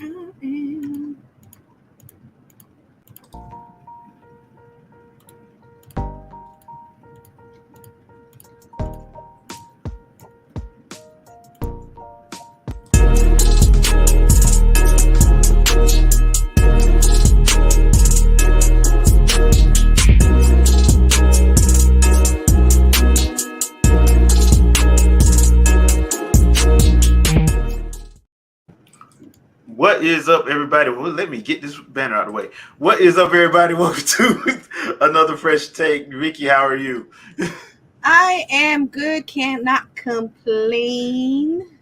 What is up, everybody? Well, let me get this banner out of the way. What is up, everybody? Welcome to another fresh take. Vicky, how are you? I am good, cannot complain.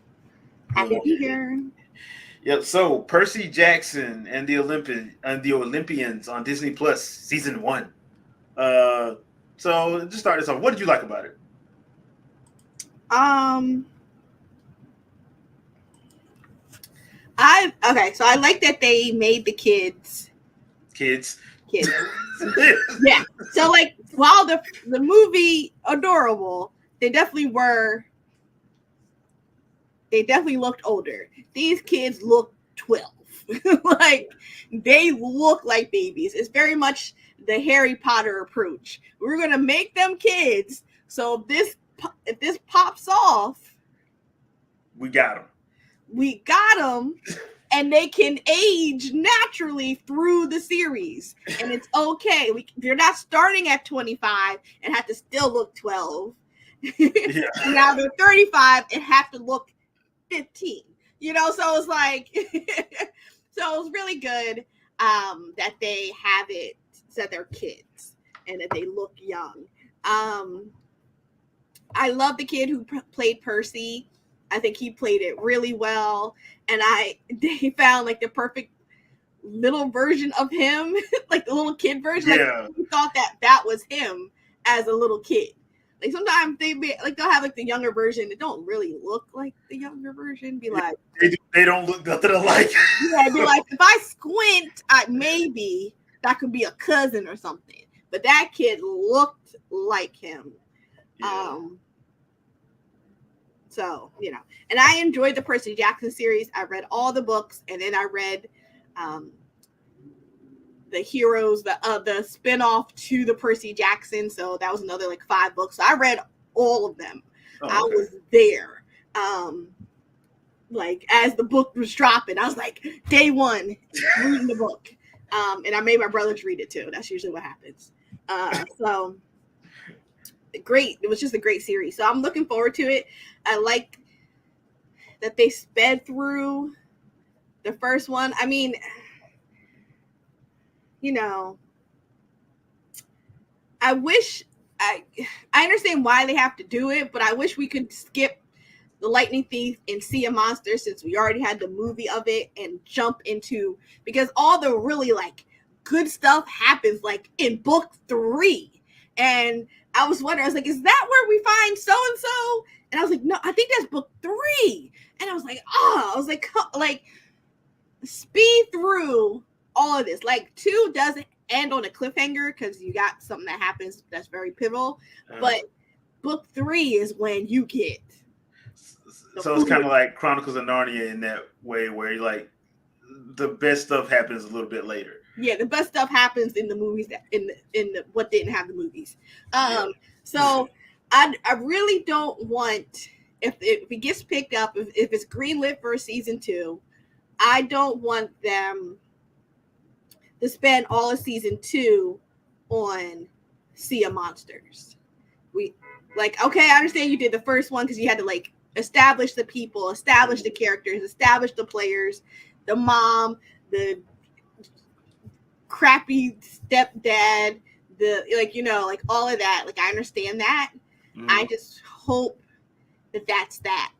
Happy to be here. Yep. So Percy Jackson and the Olympians on Disney Plus season 1. Uh, so just start this off. What did you like about it? So I like that they made the kids. Yeah. So like while the movie adorable, they definitely looked older. These kids look 12. Like they look like babies. It's very much the Harry Potter approach. We're gonna make them kids. So if this pops off, we got them, and they can age naturally through the series, and it's okay. You're not starting at 25 and have to still look 12. Yeah. Now they're 35 and have to look 15. So it's like, so it was really good that they have it so that they're kids and that they look young. I love the kid who played Percy. I think he played it really well, and they found like the perfect little version of him, like the little kid version. Yeah. Like, we thought that was him as a little kid. Like sometimes they'll have like the younger version that don't really look like the younger version. Be like they don't look nothing alike. Yeah, be like if I squint, maybe that could be a cousin or something. But that kid looked like him. Yeah. So, and I enjoyed the Percy Jackson series. I read all the books, and then I read the Heroes, the spinoff to the Percy Jackson. So that was another like 5 books. So I read all of them. Okay. I was there. Like as the book was dropping, I was like day one reading the book. And I made my brothers read it too. That's usually what happens. So great. It was just a great series. So I'm looking forward to it. I like that they sped through the first one. I mean, I wish I understand why they have to do it, but I wish we could skip the Lightning Thief and Sea of Monsters since we already had the movie of it and jump into, because all the really like good stuff happens like in book 3. And I was wondering, I was like, is that where we find so-and-so? And I was like, no, I think that's book 3. And I was like, speed through all of this. Like 2 doesn't end on a cliffhanger because you got something that happens that's very pivotal. But book 3 is when you get. So it's kind of like Chronicles of Narnia in that way, where you like the best stuff happens a little bit later. Yeah, the best stuff happens in the movies that in the what didn't have the movies. So I really don't want, if it gets picked up, if it's greenlit for season 2, I don't want them to spend all of season 2 on Sea of Monsters. Okay, I understand you did the first one because you had to like establish the people, establish the characters, establish the players, the mom, the crappy stepdad, like all of that. Like I understand that. I just hope that that's that,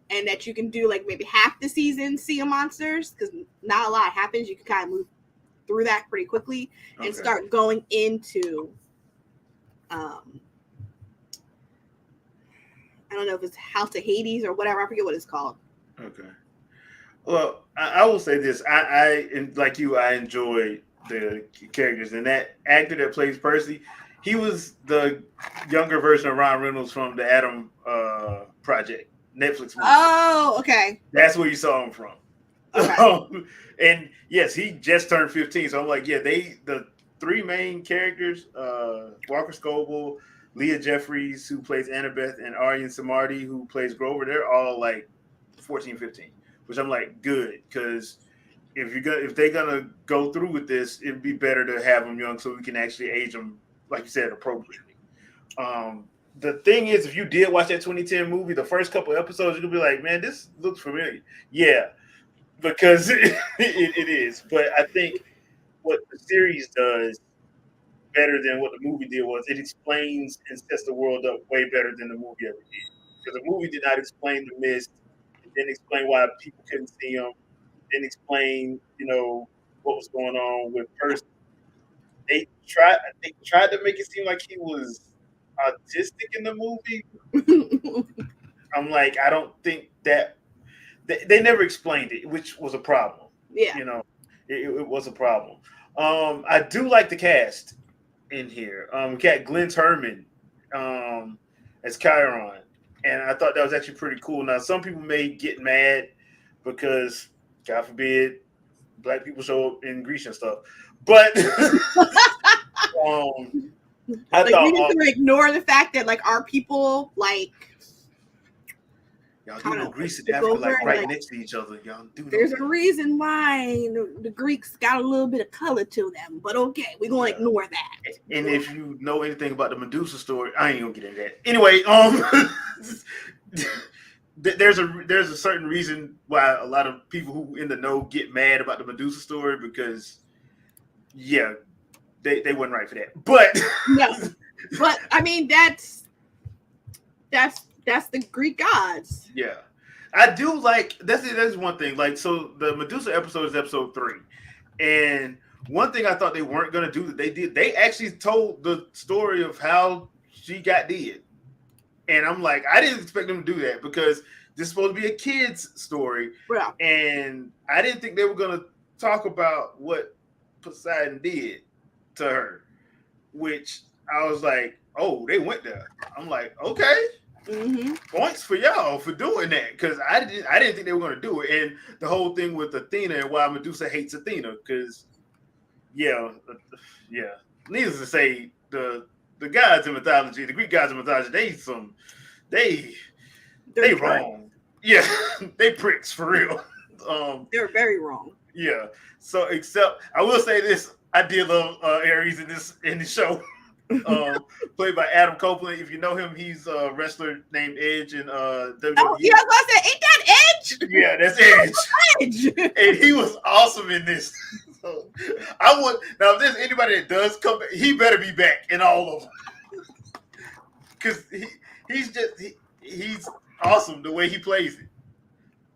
and that you can do like maybe half the season Sea of Monsters, because not a lot happens. You can kind of move through that pretty quickly and start going into I don't know if it's House of Hades or whatever. I forget what it's called. Okay. Well, I will say this. I like you, I enjoy the characters. And that actor that plays Percy, he was the younger version of Ryan Reynolds from the Adam Project, Netflix movie. Oh, okay. That's where you saw him from. Okay. And yes, he just turned 15. So I'm like, yeah, the three main characters, Walker Scoble, Leah Jeffries, who plays Annabeth, and Aryan Samardi, who plays Grover, they're all like 14, 15, which I'm like, good, because if they're gonna go through with this, it'd be better to have them young so we can actually age them, like you said, appropriately. The thing is, if you did watch that 2010 movie, the first couple episodes, you'll be like, man, this looks familiar. Yeah, because it is. But I think what the series does better than what the movie did was it explains and sets the world up way better than the movie ever did. Because the movie did not explain the mist, it didn't explain why people couldn't see him, didn't explain, what was going on with Percy. They tried to make it seem like he was autistic in the movie. I'm like, I don't think that they never explained it, which was a problem. Yeah. You know, it was a problem. I do like the cast in here. We got Glenn Turman as Chiron, and I thought that was actually pretty cool. Now, some people may get mad because, God forbid, black people show up in Grecian stuff, but um, I Like we thought, need to ignore the fact that like our people like y'all do kind know of like Greece and took Africa over like and right like next to each other. Y'all do know there's a that. reason why the Greeks got a little bit of color to them. But okay, we're gonna Yeah. ignore that. And if you know anything about the Medusa story, I ain't gonna get into that. Anyway, there's a certain reason why a lot of people who in the know get mad about the Medusa story because, yeah, they wasn't right for that. But No. But I mean that's the Greek gods. yeah, I do like that's one thing. Like, so the Medusa episode is episode 3, and one thing I thought they weren't gonna do that they did. They actually told the story of how she got dead. And I'm like, I didn't expect them to do that because this is supposed to be a kid's story. Yeah. And I didn't think they were going to talk about what Poseidon did to her, which I was like, oh, they went there. I'm like, okay, points for y'all for doing that because I didn't think they were going to do it. And the whole thing with Athena and why Medusa hates Athena because, yeah, yeah. Needless to say, the gods in mythology, the Greek gods in mythology, they They're wrong. Yeah, they pricks for real. They're very wrong. Yeah. So except I will say this, I did love Ares in the show. Played by Adam Copeland. If you know him, he's a wrestler named Edge in WWE. Oh, yeah, I was gonna say, ain't that Edge? Yeah, that's Edge. Edge. And he was awesome in this. So I would now if there's anybody that does come back, he better be back in all of them. Because he's awesome the way he plays it.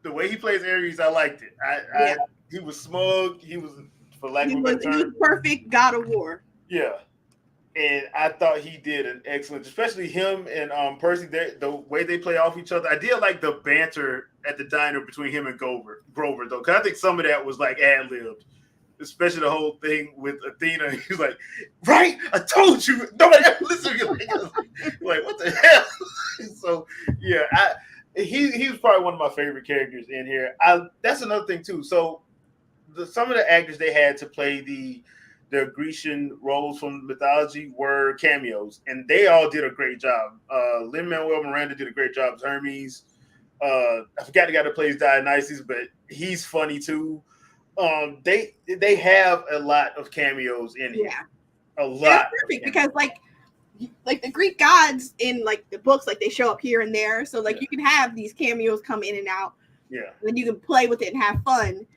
The way he plays Ares, I liked it. He was smug. He was, for lack of a better term, he was perfect God of War. Yeah, and I thought he did an excellent, especially him and Percy. The way they play off each other. I did like the banter at the diner between him and Grover though, because I think some of that was like ad libbed. Especially the whole thing with Athena. He was like, right? I told you. Nobody ever listened to you. Like, what the hell? So, yeah, he was probably one of my favorite characters in here. That's another thing, too. So, some of the actors they had to play the Grecian roles from mythology were cameos, and they all did a great job. Lin-Manuel Miranda did a great job as Hermes. I forgot the guy that plays Dionysus, but he's funny, too. They have a lot of cameos in here. A lot. It's perfect because like the Greek gods in like the books, like they show up here and there. So like you can have these cameos come in and out. Yeah. And then you can play with it and have fun.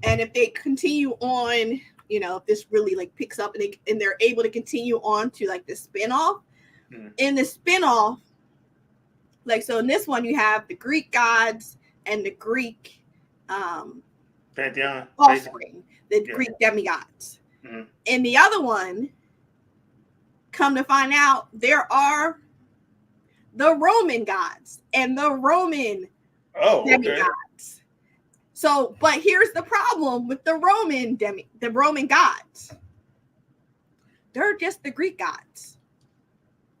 And if they continue on, if this really like picks up and they're able to continue on to like the spinoff, in the spinoff, like so in this one you have the Greek gods and the Greek Pantheon, offspring, the Greek demigods. In the other one, come to find out, there are the Roman gods and the Roman demigods. So, but here's the problem with the Roman gods. They're just the Greek gods.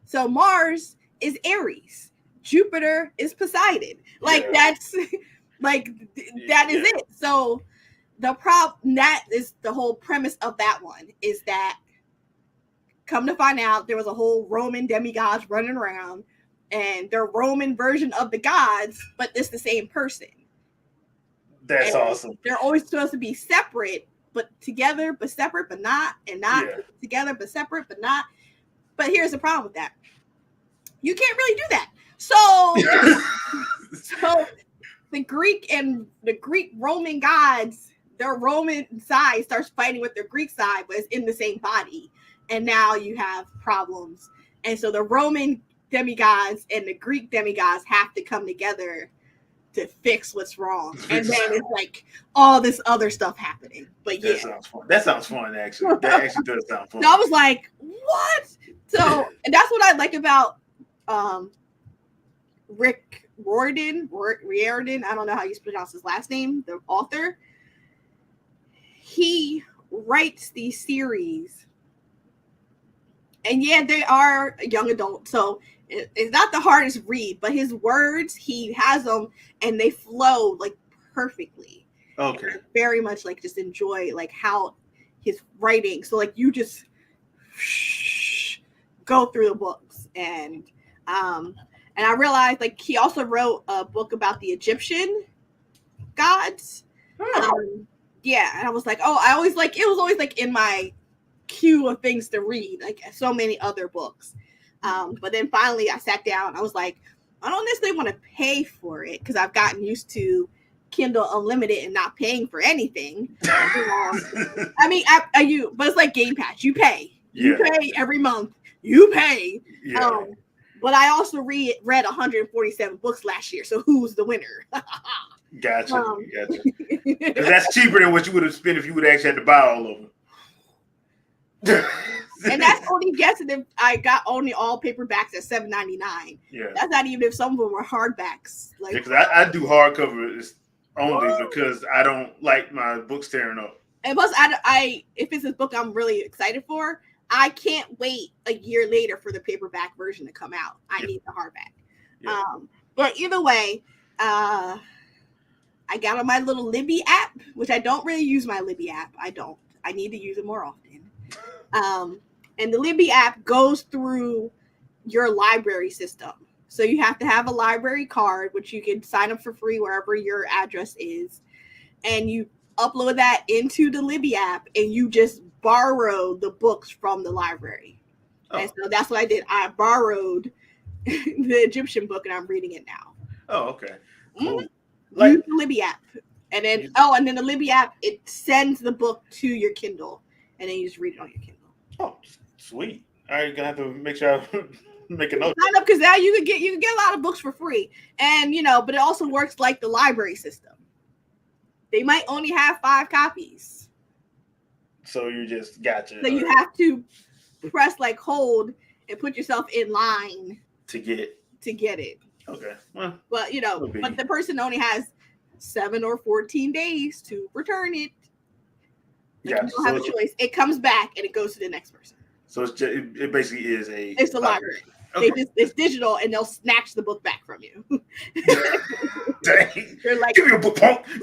So Mars is Ares, Jupiter is Poseidon. Like that's Like that is it. So the problem, that is the whole premise of that one, is that come to find out there was a whole Roman demigods running around, and they're Roman version of the gods, but it's the same person. That's and awesome. They're always supposed to be separate, but together, but separate, but not, and not together, but separate, but not. But here's the problem with that: you can't really do that. So the Greek Roman gods, their Roman side starts fighting with their Greek side, but it's in the same body, and now you have problems. And so the Roman demigods and the Greek demigods have to come together to fix what's wrong. And then it's like all this other stuff happening. But yeah. That sounds fun, actually. That actually does sound fun. So I was like, what? So, and that's what I like about Rick Riordan. I don't know how you pronounce his last name, the author. He writes these series. And yeah, they are young adults, so it's not the hardest read, but his words, he has them and they flow like perfectly. Okay. And I very much like just enjoy like how his writing. So like you just go through the books, and I realized like he also wrote a book about the Egyptian gods. Yeah, and I was like, oh, it was always like in my queue of things to read, like so many other books. But then finally I sat down. I was like, I don't necessarily want to pay for it because I've gotten used to Kindle Unlimited and not paying for anything. I mean, but it's like Game Pass. You pay. You pay every month. You pay. Yeah. But I also read 147 books last year. So who's the winner? Gotcha. Because that's cheaper than what you would have spent if you would actually had to buy all of them. And that's only guessing if I got only all paperbacks at $7.99. Yeah, that's not even if some of them were hardbacks. Like, because I do hardcover only because I don't like my books tearing up. And plus, I if it's a book I'm really excited for, I can't wait a year later for the paperback version to come out. I need the hardback. Yeah. But either way, I got on my little Libby app, which I don't really use my Libby app. I need to use it more often. And the Libby app goes through your library system. So you have to have a library card, which you can sign up for free wherever your address is. And you upload that into the Libby app, and you just borrow the books from the library. Oh. And so that's what I did. I borrowed the Egyptian book, and I'm reading it now. Oh, okay. Cool. Use the Libby app. And then the Libby app, it sends the book to your Kindle, and then you just read it on your Kindle. Oh, sweet. All right, gonna have to make sure I make a note. Sign up, because now you can get a lot of books for free, and but it also works like the library system. They might only have 5 copies, so you just gotcha. So you have to press like hold and put yourself in line to get it. Okay, well, but but the person only has 7 or 14 days to return it. Like, you don't have a choice. It comes back and it goes to the next person. So it basically is it's a library. Okay. It's digital, and they'll snatch the book back from you. Dang. They're like, give me a book, punk. They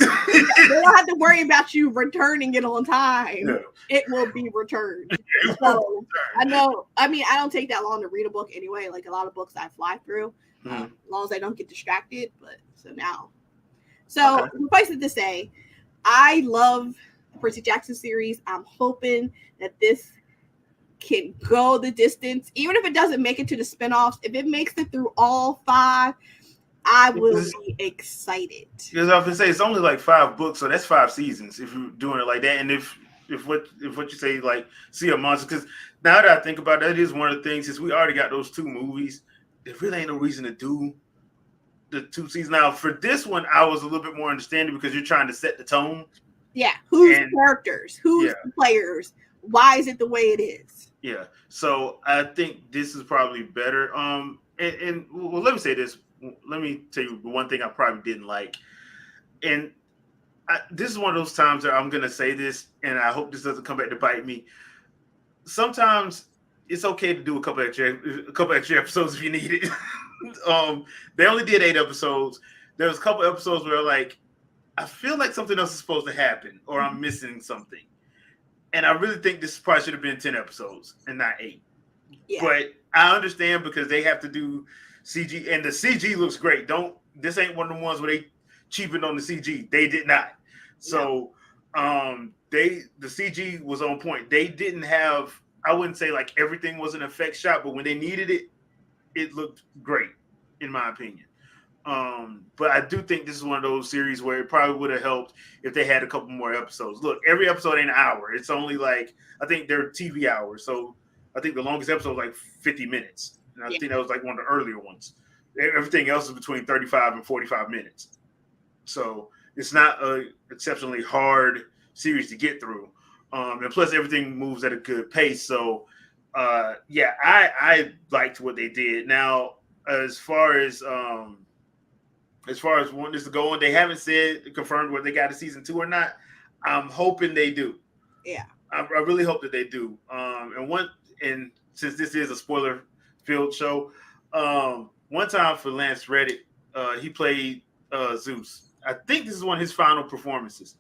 don't have to worry about you returning it on time. No. It will be returned. So I know. I mean, I don't take that long to read a book anyway. Like a lot of books I fly through, as long as I don't get distracted. But suffice it to say, I love the Percy Jackson series. I'm hoping that this can go the distance, even if it doesn't make it to the spinoffs. If it makes it through all 5, I will be excited. Because I was gonna say it's only like 5 books, so that's 5 seasons if you're doing it like that. And if what you say, like, see a monster, because now that I think about it, that is one of the things, since we already got those 2 movies, there really ain't no reason to do the 2 seasons. Now for this one, I was a little bit more understanding because you're trying to set the tone. Yeah, who's the characters? Who's the players? Why is it the way it is? Yeah, so I think this is probably better. And well, let me say this. Let me tell you one thing I probably didn't like. And this is one of those times that I'm going to say this, and I hope this doesn't come back to bite me. Sometimes it's okay to do a couple extra episodes if you need it. They only did 8 episodes. There was a couple episodes where, like, I feel like something else is supposed to happen, or I'm missing something. And I really think this probably should have been 10 episodes and not 8. Yeah. But I understand because they have to do CG, and the CG looks great. This ain't one of the ones where they cheapened on the CG. They did not. So the CG was on point. They didn't have, I wouldn't say like everything was an effect shot, but when they needed it, it looked great, in my opinion. But I do think this is one of those series where it probably would have helped if they had a couple more episodes. Look, every episode ain't an hour. It's only like, I think they're TV hours. So I think the longest episode was like 50 minutes. And I think that was like one of the earlier ones. Everything else is between 35 and 45 minutes. So it's not an exceptionally hard series to get through. And plus everything moves at a good pace. So I liked what they did. Now, as far as when this is going, they haven't confirmed whether they got a season 2 or not. I'm hoping they do. Yeah, I really hope that they do. And since this is a spoiler-filled show, one time for Lance Reddick, he played Zeus. I think this is one of his final performances,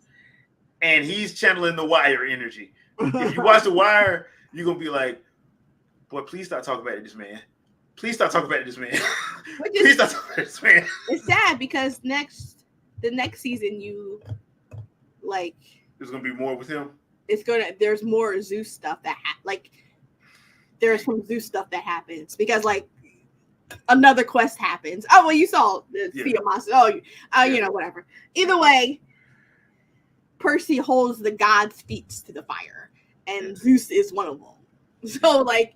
and he's channeling the Wire energy. If you watch the Wire, you're gonna be like, "Boy, please stop talking about this man. Please stop talking about this man. Please stop talking about this man." It's sad because the next season there's gonna be more with him. There's more Zeus stuff there's some Zeus stuff that happens because like another quest happens. Oh well, you saw the Sea of Monsters. You know, whatever. Either way, Percy holds the gods' feet to the fire, and Zeus is one of them. So like,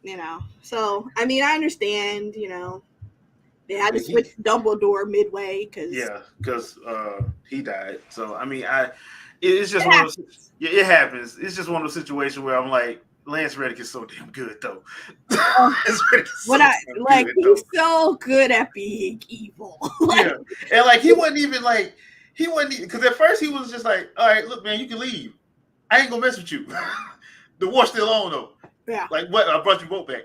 you know, so I mean, I understand. You know, they had to switch Dumbledore midway because he died. So I mean, it's just one of those. Yeah, it happens. It's just one of those situations where I'm like, Lance Reddick is so damn good, though. He's so good at being evil. And like he wasn't because at first he was just like, all right, look, man, you can leave. I ain't gonna mess with you. The war's still on though. Yeah. Like what? I brought your boat back.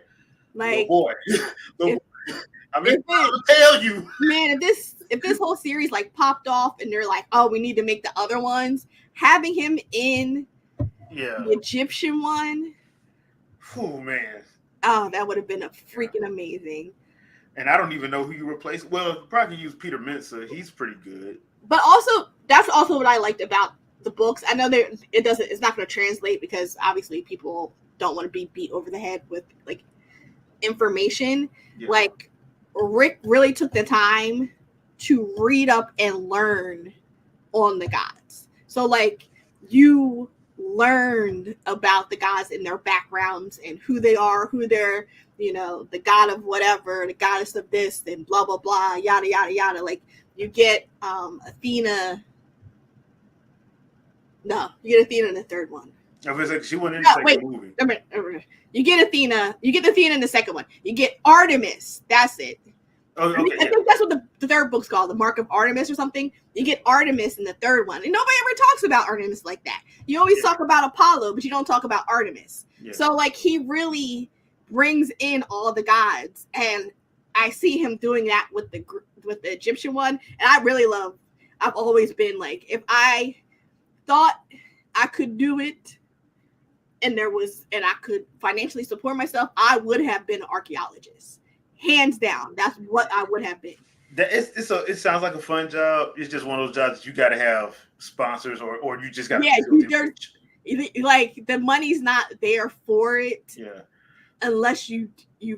Like, boy. I'm going to tell you, man. If this whole series like popped off and they're like, oh, we need to make the other ones, having him in the Egyptian one. Oh man! Oh, that would have been freaking amazing. And I don't even know who you replaced. Well, probably use Peter Mensah. He's pretty good. But also, that's also what I liked about the books. I know it's not going to translate because obviously people don't want to be beat over the head with like information. Yeah. Like Rick really took the time to read up and learn on the gods. So like you learned about the gods and their backgrounds and who they are, who they're, you know, the god of whatever, the goddess of this, and blah blah blah, yada yada yada. Like you get Athena. No, you get Athena in the third one. I was like, she went in the second movie. You get Athena. You get Athena in the second one. You get Artemis. That's it. Oh, okay, I think that's what the third book's called, the Mark of Artemis or something. You get Artemis in the third one. And nobody ever talks about Artemis like that. You always talk about Apollo, but you don't talk about Artemis. Yeah. So, like, he really brings in all the gods. And I see him doing that with the Egyptian one. And I've always been like, if I thought I could do it and I could financially support myself, I would have been an archaeologist. Hands down, that's what I would have been. It sounds like a fun job. It's just one of those jobs that you got to have sponsors or you just got to. Yeah, like the money's not there for it. Yeah. Unless you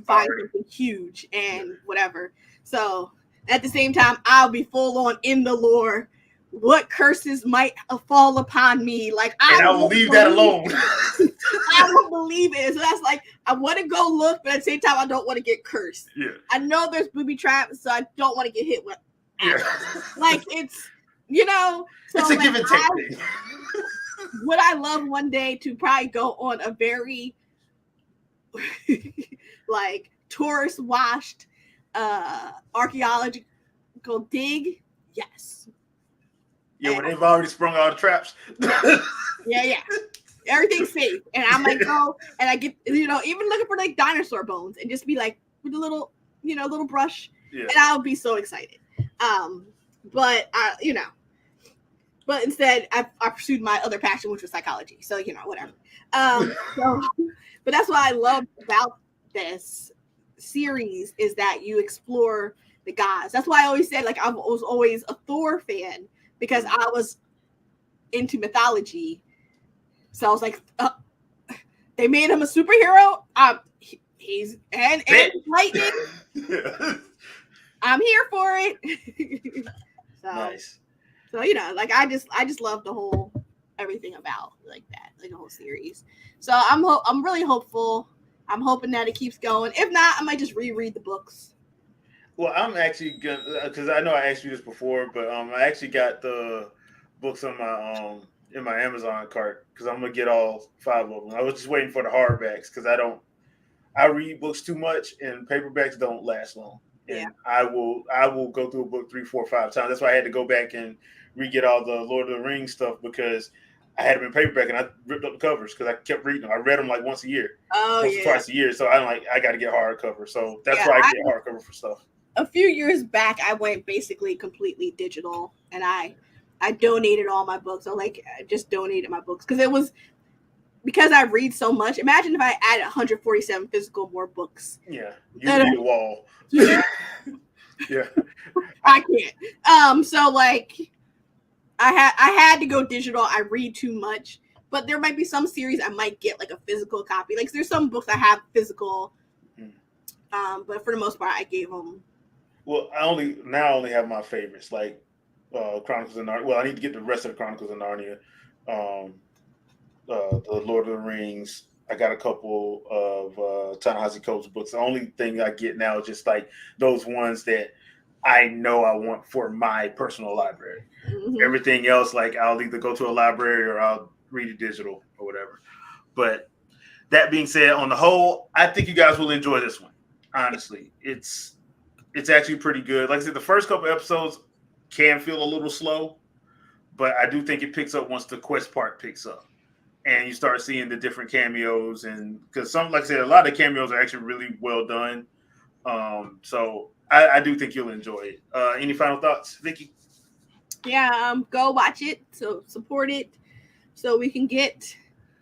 find something huge and whatever. So at the same time, I'll be full on in the lore. What curses might fall upon me? Like I will leave that alone. I won't believe it. So that's like I want to go look, but at the same time, I don't want to get cursed. Yeah. I know there's booby traps, so I don't want to get hit with. Yeah. Like it's so it's a give and take thing. Would I love one day to probably go on a very like tourist washed archaeological dig? Yes. Yeah, when they've already sprung all the traps. Yeah. Everything's safe. And I might go and I get, even looking for like dinosaur bones and just be like with a little brush. Yeah. And I'll be so excited. But but instead I pursued my other passion, which was psychology. So whatever. So, but that's what I love about this series is that you explore the gods. That's why I always said like I was always a Thor fan because I was into mythology. So I was like, they made him a superhero. He's and lightning. I'm here for it. So, nice. So like I just love the whole everything about like that, like the whole series. So I'm really hopeful. I'm hoping that it keeps going. If not, I might just reread the books. Well, I'm actually gonna because I know I asked you this before, but I actually got the books on my in my Amazon cart because I'm gonna get all 5 of them. I was just waiting for the hardbacks because I read books too much and paperbacks don't last long. And Yeah. I will go through a book 3, 4, 5 times. That's why I had to go back and re-get all the Lord of the Rings stuff because I had them in paperback and I ripped up the covers because I kept reading them. I read them like once a year, once or twice a year. So I'm like, I got to get hardcover. So that's why I get hardcover for stuff. A few years back, I went basically completely digital, and I donated all my books. I just donated my books because it was because I read so much. Imagine if I added 147 physical more books. Yeah, you need a wall. Yeah, I can't. So like, I had to go digital. I read too much, but there might be some series I might get like a physical copy. Like there's some books I have physical, but for the most part, I gave them. Well, I only have my favorites like Chronicles of Narnia. Well, I need to get the rest of the Chronicles of Narnia. The Lord of the Rings. I got a couple of Ta-Nehisi Coates books. The only thing I get now is just like those ones that I know I want for my personal library. Mm-hmm. Everything else, like I'll either go to a library or I'll read it digital or whatever. But that being said, on the whole, I think you guys will enjoy this one. Honestly, it's actually pretty good. Like I said, the first couple episodes can feel a little slow, but I do think it picks up once the quest part picks up. And you start seeing the different cameos, and because some, like I said, a lot of the cameos are actually really well done. So I do think you'll enjoy it. Any final thoughts, Vicky? Yeah, go watch it. So support it, so we can get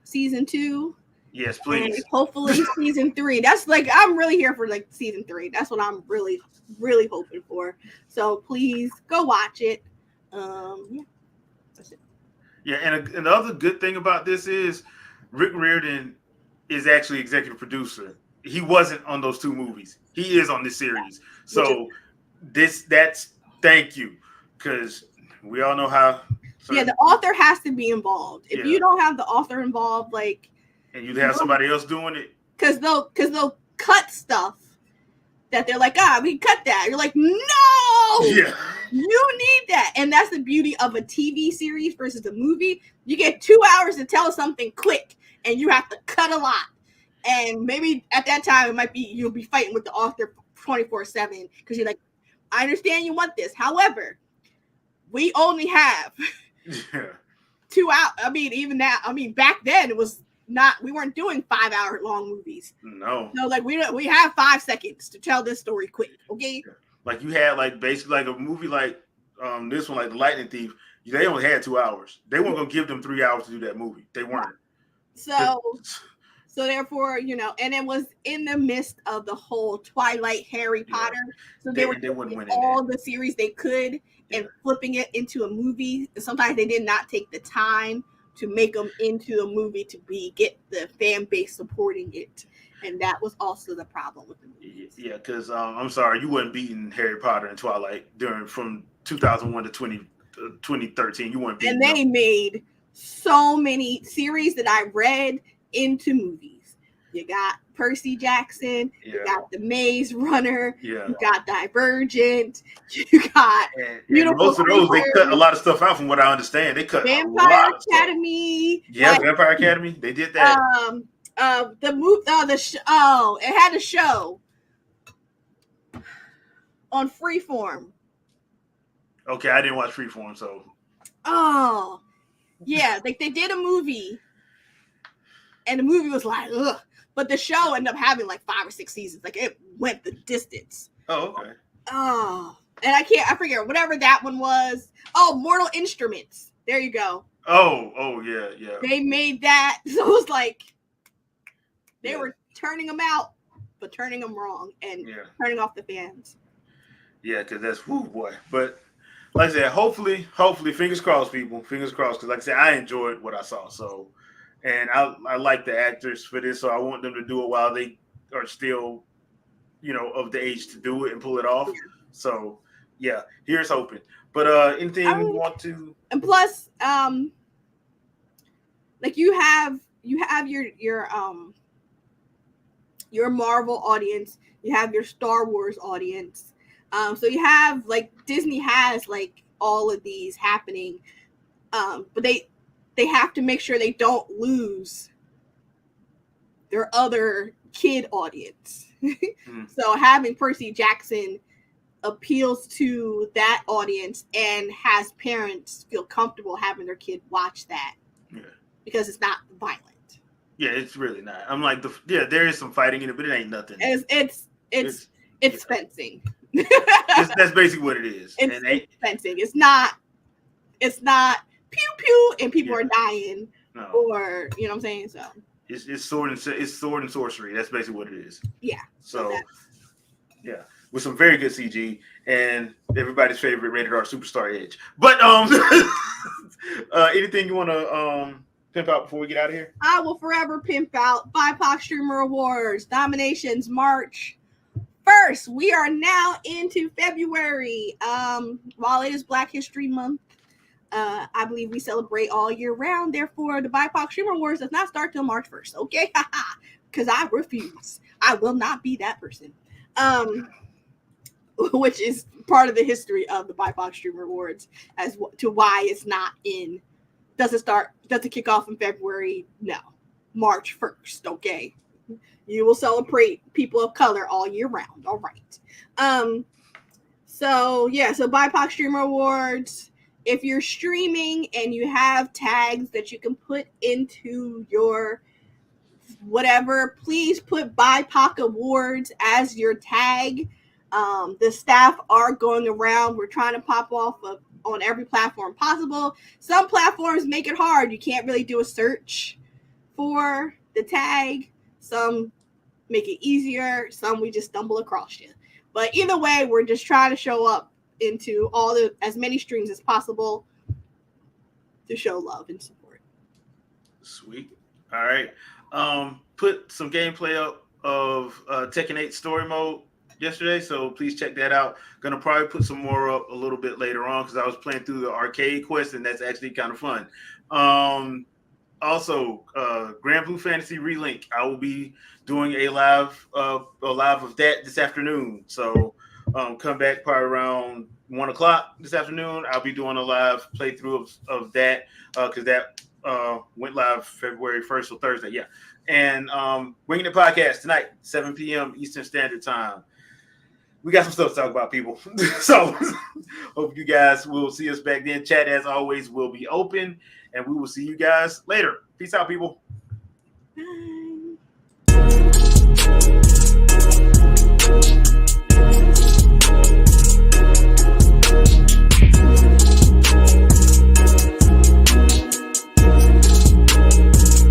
season 2. Yes, please. And hopefully season 3. That's like I'm really here for like season 3. That's what I'm really, really hoping for. So please go watch it. Yeah, that's it. Yeah, and the other good thing about this is Rick Riordan is actually executive producer. He wasn't on those 2 movies. He is on this series. So that's thank you, because we all know how. Yeah, the author has to be involved. If you don't have the author involved, like, and you have somebody else doing it, because they'll cut stuff that they're like, we cut that. You're like, no, yeah, you need that. And that's the beauty of a TV series versus a movie. You get 2 hours to tell something quick, and you have to cut a lot. And maybe at that time, it might be you'll be fighting with the author 24/7 because you're like, I understand you want this. However, we only have 2 hours. I mean, even now, back then it was not. We weren't doing 5-hour long movies. No. No, like we have 5 seconds to tell this story quick. Okay. Like you had like basically like a movie like this one, like The Lightning Thief. They only had 2 hours. They weren't gonna give them 3 hours to do that movie. They weren't. So therefore, and it was in the midst of the whole Twilight, Harry Potter. So they were doing all the series they could and flipping it into a movie. And sometimes they did not take the time to make them into a movie to get the fan base supporting it. And that was also the problem with the movie. Yeah, because I'm sorry, you weren't beating Harry Potter and Twilight from 2001 to 2013. You weren't beating them. And they made so many series that I read into movies. You got Percy Jackson, you got The Maze Runner, you got Divergent, you got and most of those they cut a lot of stuff out from what I understand. They cut Vampire Academy. Yeah, Vampire Academy. They did that. It had a show on Freeform. Okay, I didn't watch Freeform, so. Oh, yeah, like they did a movie. And the movie was like, ugh. But the show ended up having like 5 or 6 seasons. Like it went the distance. Oh, okay. Oh, and I forget whatever that one was. Oh, Mortal Instruments. There you go. Oh, yeah. They made that. So it was like they Yeah. were turning them out, but turning them wrong and turning off the fans. Yeah, because that's whoo boy. But like I said, hopefully, fingers crossed, people, fingers crossed. Because like I said, I enjoyed what I saw. So, and I like the actors for this, so I want them to do it while they are still, of the age to do it and pull it off. Yeah. So, yeah, here's hoping. But anything you want to? And plus, like you have your Marvel audience, you have your Star Wars audience. So you have like Disney has like all of these happening, but they have to make sure they don't lose their other kid audience. So having Percy Jackson appeals to that audience and has parents feel comfortable having their kid watch that because it's not violent. Yeah, it's really not. I'm like there is some fighting in it, but it ain't nothing. It's fencing. That's basically what it is. It's fencing. It's not pew pew and people are dying. No. Or you know what I'm saying? So it's sword and sorcery. That's basically what it is. Yeah. So yeah, with some very good CG and everybody's favorite rated R superstar Edge. But anything you want to pimp out before we get out of here? I will forever pimp out BIPOC Streamer Awards nominations March 1st. We are now into February. While it is Black History Month, I believe we celebrate all year round. Therefore, the BIPOC Streamer Awards does not start till March 1st. Okay, because I refuse. I will not be that person. Which is part of the history of the BIPOC Streamer Awards as to why it's not doesn't kick off in February. No, March 1st. Okay, you will celebrate people of color all year round. All right. So BIPOC Streamer Awards. If you're streaming and you have tags that you can put into your whatever, please put BIPOC Awards as your tag. The staff are going around. We're trying to pop off on every platform possible. Some platforms make it hard. You can't really do a search for the tag. Some make it easier. Some we just stumble across you. But either way, we're just trying to show up into as many streams as possible to show love and support. Sweet. All right. Put some gameplay up of Tekken 8 story mode yesterday, so please check that out. Gonna probably put some more up a little bit later on because I was playing through the arcade quest and that's actually kind of fun. Also, Grand Blue Fantasy Relink. I will be doing a live of that this afternoon. So come back probably around 1:00 this afternoon. I'll be doing a live playthrough of that because that went live February 1st, so Thursday. Yeah. And Winging the Podcast tonight, 7 p.m. Eastern Standard Time. We got some stuff to talk about, people. So hope you guys will see us back then. Chat, as always, will be open, and we will see you guys later. Peace out, people. Bye.